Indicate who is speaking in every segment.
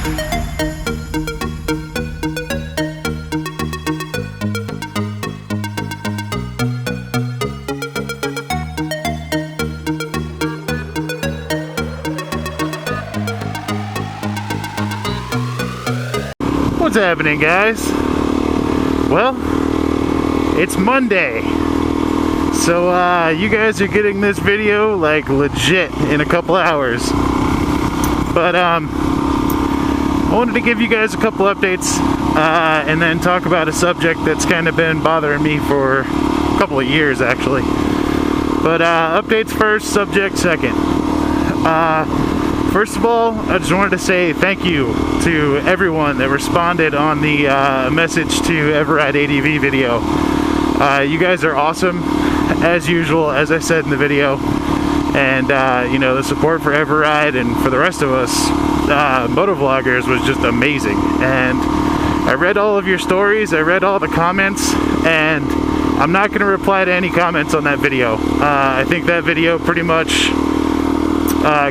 Speaker 1: What's happening, guys? Well, it's Monday, so you guys are getting this video like legit in a couple hours. But I wanted to give you guys a couple updates and then talk about a subject that's kind of been bothering me for a couple of years, actually. But updates first, subject second. First of all, I just wanted to say thank you to everyone that responded on the message to Everride ADV video. You guys are awesome, as usual, as I said in the video. And, you know, the support for Everride and for the rest of us motovloggers was just amazing. And I read all of your stories, I read all the comments, and I'm not going to reply to any comments on that video. I think that video pretty much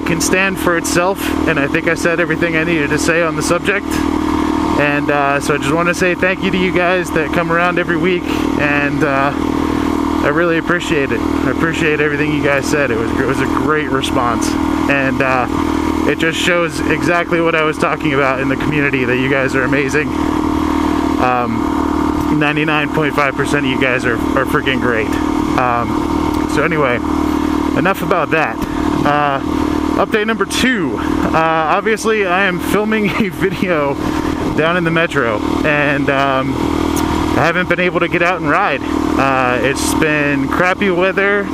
Speaker 1: can stand for itself, and I think I said everything I needed to say on the subject. And so I just want to say thank you to you guys that come around every week, and I really appreciate it. I appreciate everything you guys said. It was a great response, and it just shows exactly what I was talking about in the community, that you guys are amazing. 99.5% of you guys are freaking great. So anyway, enough about that. Update number 2. Obviously, I am filming a video down in the metro, and I haven't been able to get out and ride. It's been crappy weather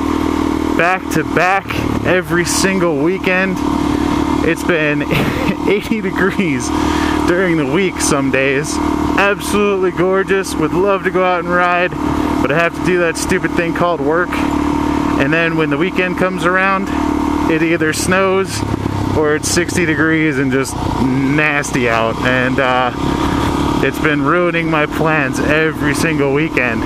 Speaker 1: back to back every single weekend. It's been 80 degrees during the week some days. Absolutely gorgeous. Would love to go out and ride, but I have to do that stupid thing called work. And then when the weekend comes around, it either snows or it's 60 degrees and just nasty out. And it's been ruining my plans every single weekend.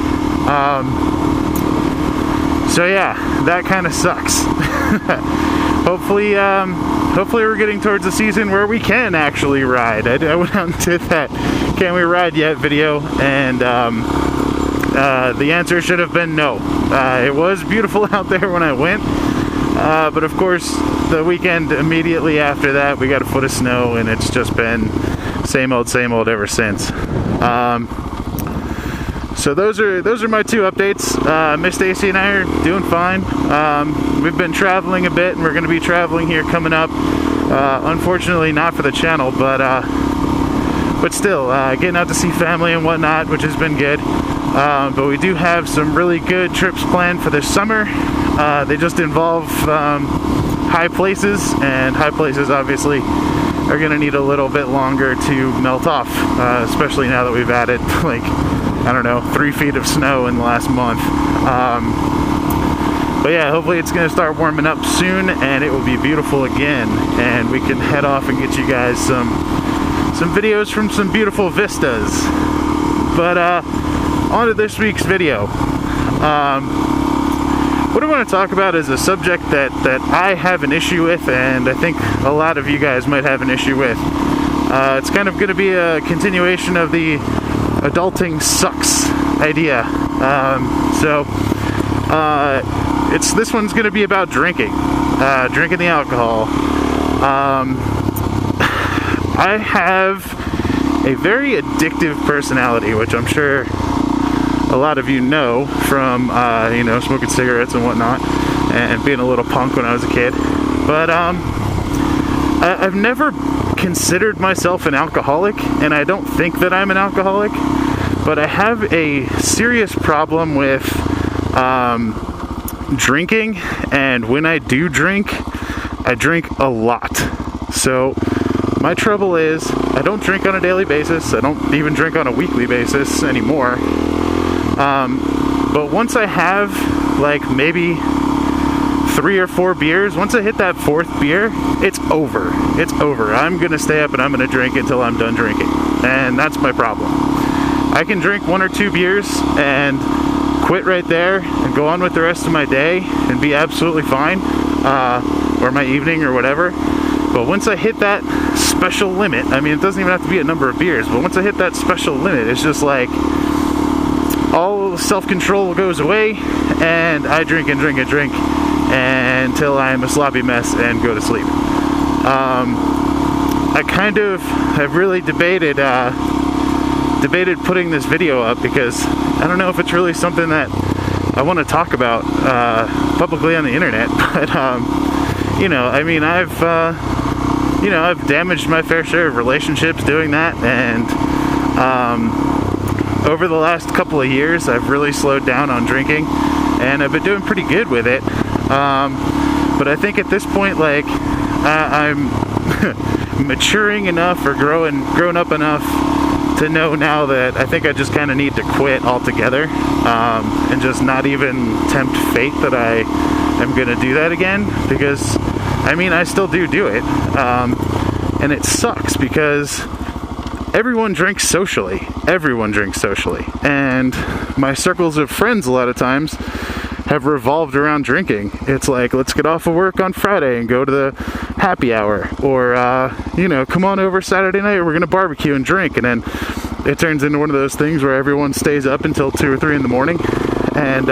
Speaker 1: So yeah, that kind of sucks. Hopefully we're getting towards the season where we can actually ride. I went out and did that Can We Ride Yet video, and the answer should have been no. It was beautiful out there when I went, but of course the weekend immediately after that we got a foot of snow, and it's just been same old ever since. So those are my 2 updates. Miss Stacy and I are doing fine. We've been traveling a bit, and we're going to be traveling here coming up. Unfortunately not for the channel, but still getting out to see family and whatnot, which has been good. But we do have some really good trips planned for this summer. They just involve high places, and high places obviously are going to need a little bit longer to melt off, especially now that we've added, like, I don't know, 3 feet of snow in the last month. But yeah, hopefully it's going to start warming up soon, and it will be beautiful again, and we can head off and get you guys some videos from some beautiful vistas. But on to this week's video. What I want to talk about is a subject that I have an issue with, and I think a lot of you guys might have an issue with. It's kind of going to be a continuation of the adulting sucks idea. This one's going to be about drinking the alcohol. I have a very addictive personality, which I'm sure a lot of you know from, smoking cigarettes and whatnot, and being a little punk when I was a kid. But I've never considered myself an alcoholic, and I don't think that I'm an alcoholic, but I have a serious problem with drinking, and when I do drink, I drink a lot. So my trouble is, I don't drink on a daily basis. I don't even drink on a weekly basis anymore. But once I have, like, maybe 3 or 4 beers, once I hit that 4th beer, it's over. It's over. I'm gonna stay up and I'm gonna drink until I'm done drinking. And that's my problem. I can drink 1 or 2 beers and quit right there and go on with the rest of my day and be absolutely fine, or my evening or whatever. But once I hit that special limit, I mean, it doesn't even have to be a number of beers, but once I hit that special limit, it's just like all self-control goes away, and I drink and drink and drink until I'm a sloppy mess and go to sleep. I kind of have really debated putting this video up because I don't know if it's really something that I want to talk about publicly on the internet, but you know, I mean, I've damaged my fair share of relationships doing that, and over the last couple of years, I've really slowed down on drinking, and I've been doing pretty good with it. But I think at this point, like, I'm maturing enough or grown up enough to know now that I think I just kind of need to quit altogether, and just not even tempt fate that I am going to do that again, because I mean, I still do it, and it sucks because everyone drinks socially, and my circles of friends a lot of times have revolved around drinking. It's like, let's get off of work on Friday and go to the happy hour, or you know, come on over Saturday night, we're gonna barbecue and drink, and then it turns into one of those things where everyone stays up until 2 or 3 in the morning and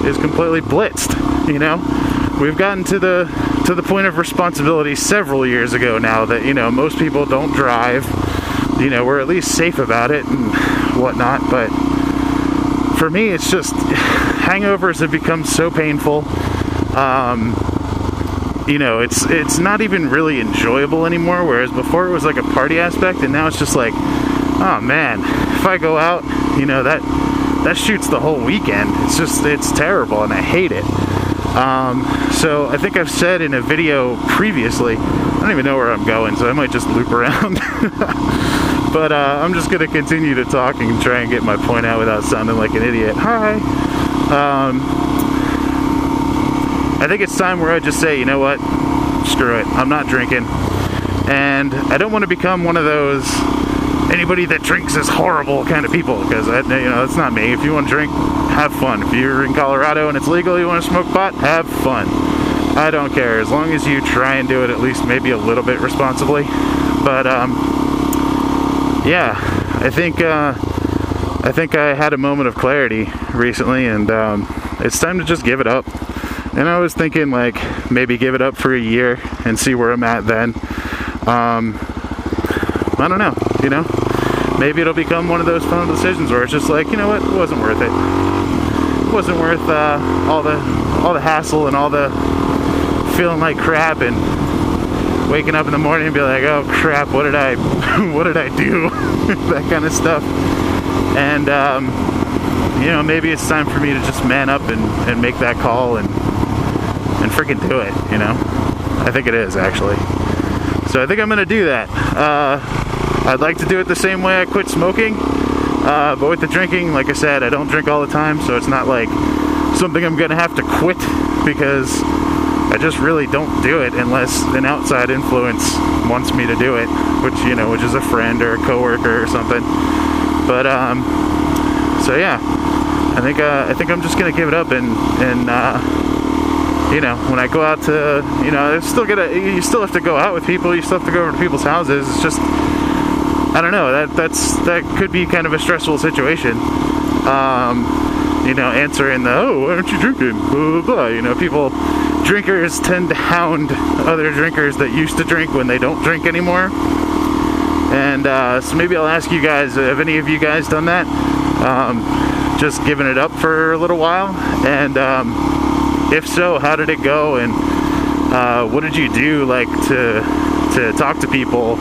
Speaker 1: is completely blitzed. You know, we've gotten to the point of responsibility several years ago now that, you know, most people don't drive. You know, we're at least safe about it and whatnot, but for me, it's just hangovers have become so painful. You know, it's not even really enjoyable anymore, whereas before it was like a party aspect, and now it's just like, oh man, if I go out, you know, that shoots the whole weekend. It's terrible, and I hate it. So I think I've said in a video previously, I don't even know where I'm going, so I might just loop around. But I'm just going to continue to talk and try and get my point out without sounding like an idiot. Hi. I think it's time where I just say, you know what, screw it, I'm not drinking. And I don't want to become one of those, anybody that drinks is horrible kind of people, because, you know, that's not me. If you want to drink, have fun. If you're in Colorado and it's legal, you want to smoke pot, have fun. I don't care, as long as you try and do it at least maybe a little bit responsibly. But yeah, I think I had a moment of clarity recently, and it's time to just give it up. And I was thinking, like, maybe give it up for a year and see where I'm at then. I don't know, you know? Maybe it'll become one of those final decisions where it's just like, you know what, it wasn't worth it. It wasn't worth all the hassle and all the feeling like crap and waking up in the morning and be like, oh crap, what did I do? That kind of stuff. And you know, maybe it's time for me to just man up and make that call and freaking do it, you know? I think it is, actually. So I think I'm gonna do that. I'd like to do it the same way I quit smoking, but with the drinking, like I said, I don't drink all the time, so it's not like something I'm gonna have to quit, because I just really don't do it unless an outside influence wants me to do it, which is a friend or a coworker or something. But so yeah, I think I'm just gonna give it up, and you know, when I go out to, you know, you still have to go out with people, you still have to go over to people's houses. It's just, I don't know, that could be kind of a stressful situation. You know, answering the, oh, why aren't you drinking? Blah, blah, blah. You know, drinkers tend to hound other drinkers that used to drink when they don't drink anymore. And so maybe I'll ask you guys, have any of you guys done that? Just given it up for a little while? And if so, how did it go? And what did you do, like, to talk to people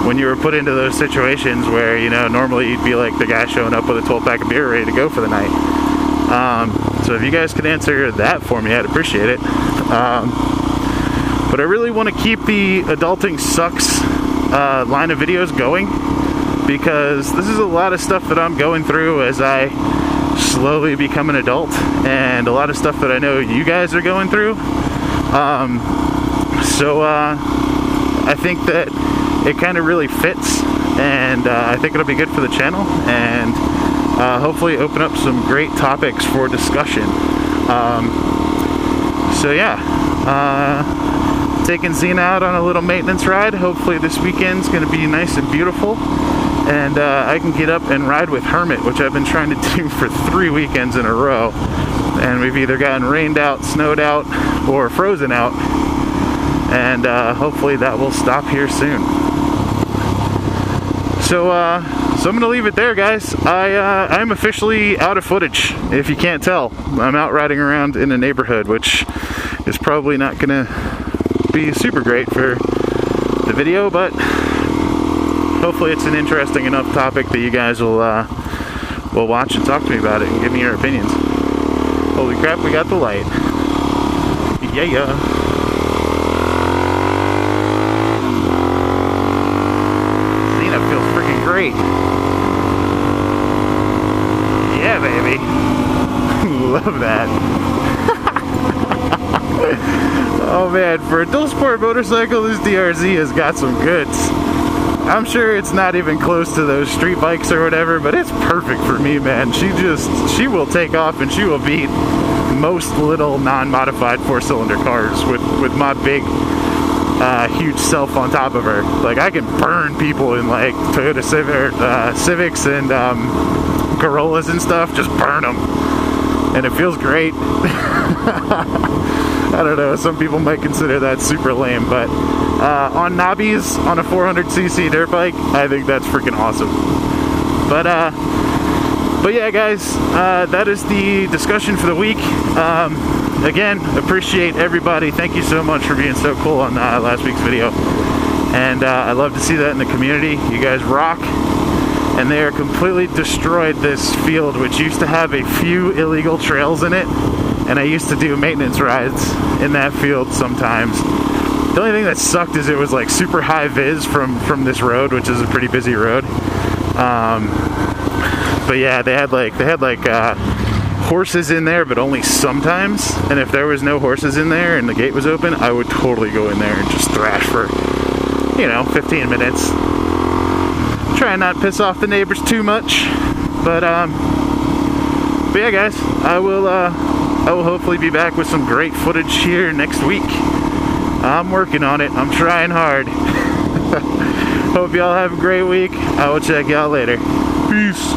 Speaker 1: when you were put into those situations where, you know, normally you'd be like the guy showing up with a 12-pack of beer ready to go for the night? So if you guys could answer that for me, I'd appreciate it. But I really want to keep the Adulting Sucks line of videos going, because this is a lot of stuff that I'm going through as I slowly become an adult, and a lot of stuff that I know you guys are going through. So I think that it kind of really fits, and I think it'll be good for the channel, and hopefully open up some great topics for discussion. So yeah, taking Xena out on a little maintenance ride. Hopefully this weekend's going to be nice and beautiful, and I can get up and ride with Hermit, which I've been trying to do for 3 weekends in a row, and we've either gotten rained out, snowed out, or frozen out, and hopefully that will stop here soon. So I'm gonna leave it there, guys. I'm officially out of footage, if you can't tell. I'm out riding around in a neighborhood, which is probably not gonna be super great for the video, but hopefully it's an interesting enough topic that you guys will watch and talk to me about it and give me your opinions. Holy crap, we got the light. Yeah. Great. Yeah, baby. Love that. Oh man, for a dual sport motorcycle, this DRZ has got some goods. I'm sure it's not even close to those street bikes or whatever, but it's perfect for me, man. She will take off and she will beat most little non-modified 4-cylinder cars with my big huge self on top of her. Like, I can burn people in like Toyota Civics and Corollas and stuff, just burn them, and it feels great. I don't know, some people might consider that super lame, but on knobbies on a 400cc dirt bike, I think that's freaking awesome. But yeah, guys, that is the discussion for the week. Again, appreciate everybody. Thank you so much for being so cool on last week's video. And I love to see that in the community. You guys rock. And they are completely destroyed this field, which used to have a few illegal trails in it. And I used to do maintenance rides in that field sometimes. The only thing that sucked is it was like super high vis from this road, which is a pretty busy road. But yeah, they had like horses in there, but only sometimes. And if there was no horses in there and the gate was open, I would totally go in there and just thrash for, 15 minutes. Try and not piss off the neighbors too much. But yeah, guys, I will hopefully be back with some great footage here next week. I'm working on it. I'm trying hard. Hope y'all have a great week. I will check y'all later. Peace.